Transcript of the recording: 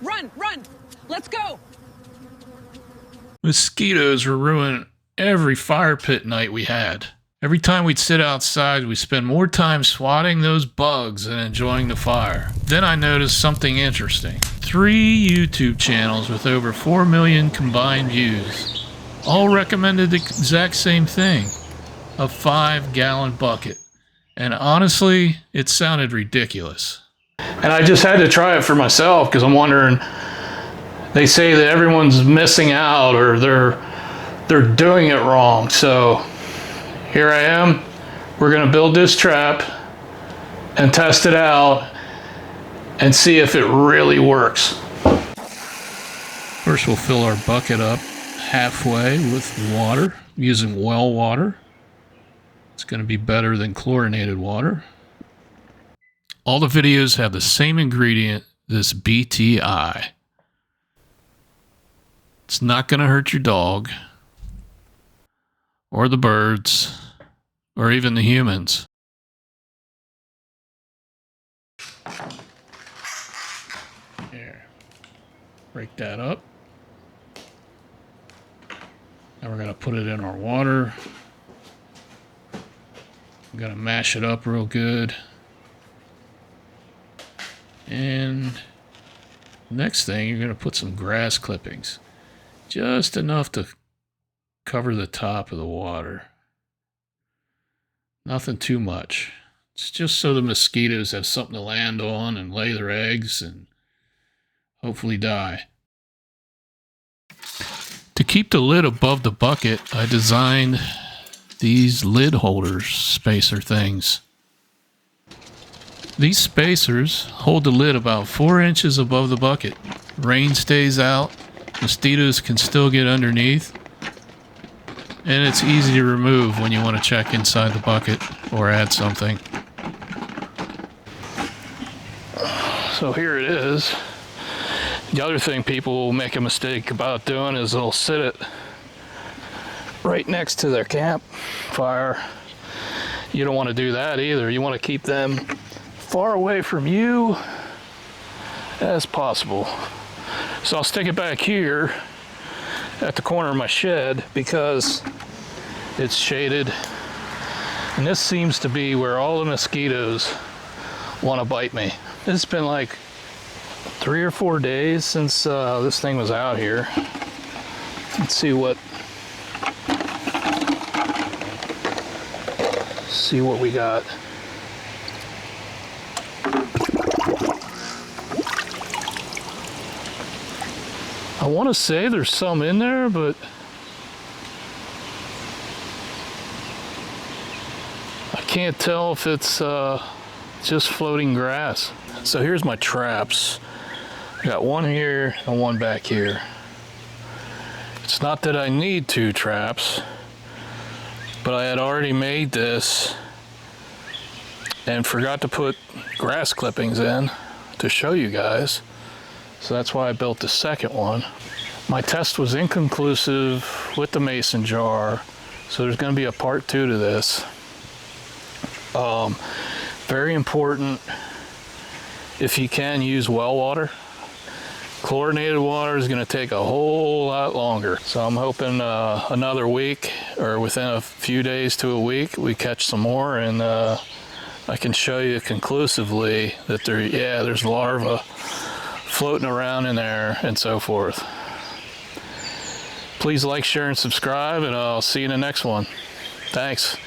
Run, run! Let's go! Mosquitoes were ruining every fire pit night we had. Every time we'd sit outside, we'd spend more time swatting those bugs than enjoying the fire. Then I noticed something interesting. 3 YouTube channels with over 4 million combined views all recommended the exact same thing, a 5-gallon bucket. And honestly, it sounded ridiculous. And I just had to try it for myself because I'm wondering, they say that everyone's missing out or they're doing it wrong. So here I am. We're gonna build this trap and test it out and see if it really works. First we'll fill our bucket up halfway with water using well water. It's gonna be better than chlorinated water. All the videos have the same ingredient, this BTI. It's not gonna hurt your dog or the birds, or even the humans. There. Break that up. Now we're going to put it in our water. I'm going to mash it up real good. And next thing, you're going to put some grass clippings. Just enough to cover the top of the water. Nothing too much. It's just so the mosquitoes have something to land on and lay their eggs and hopefully die. To keep the lid above the bucket, I designed these lid holders, spacer things. These spacers hold the lid about 4 inches above the bucket. Rain stays out, mosquitoes can still get underneath, and it's easy to remove when you want to check inside the bucket or add something. So here it is. The other thing people will make a mistake about doing is they'll sit it right next to their campfire. You don't want to do that either. You want to keep them far away from you as possible. So I'll stick it back here at the corner of my shed because it's shaded, and this seems to be where all the mosquitoes want to bite me. It's been like 3 or 4 days since this thing was out here. Let's see what we got. I want to say there's some in there, but I can't tell if it's just floating grass. So here's my traps. I got one here and one back here. It's not that I need 2 traps, but I had already made this and forgot to put grass clippings in to show you guys. So that's why I built the second one. My test was inconclusive with the mason jar, so there's going to be a part 2 to this. Very important, if you can, use well water. Chlorinated water is going to take a whole lot longer. So I'm hoping another week, or within a few days to a week, we catch some more, and I can show you conclusively that there's larvae floating around in there and so forth. Please like, share, and subscribe, and I'll see you in the next one. Thanks.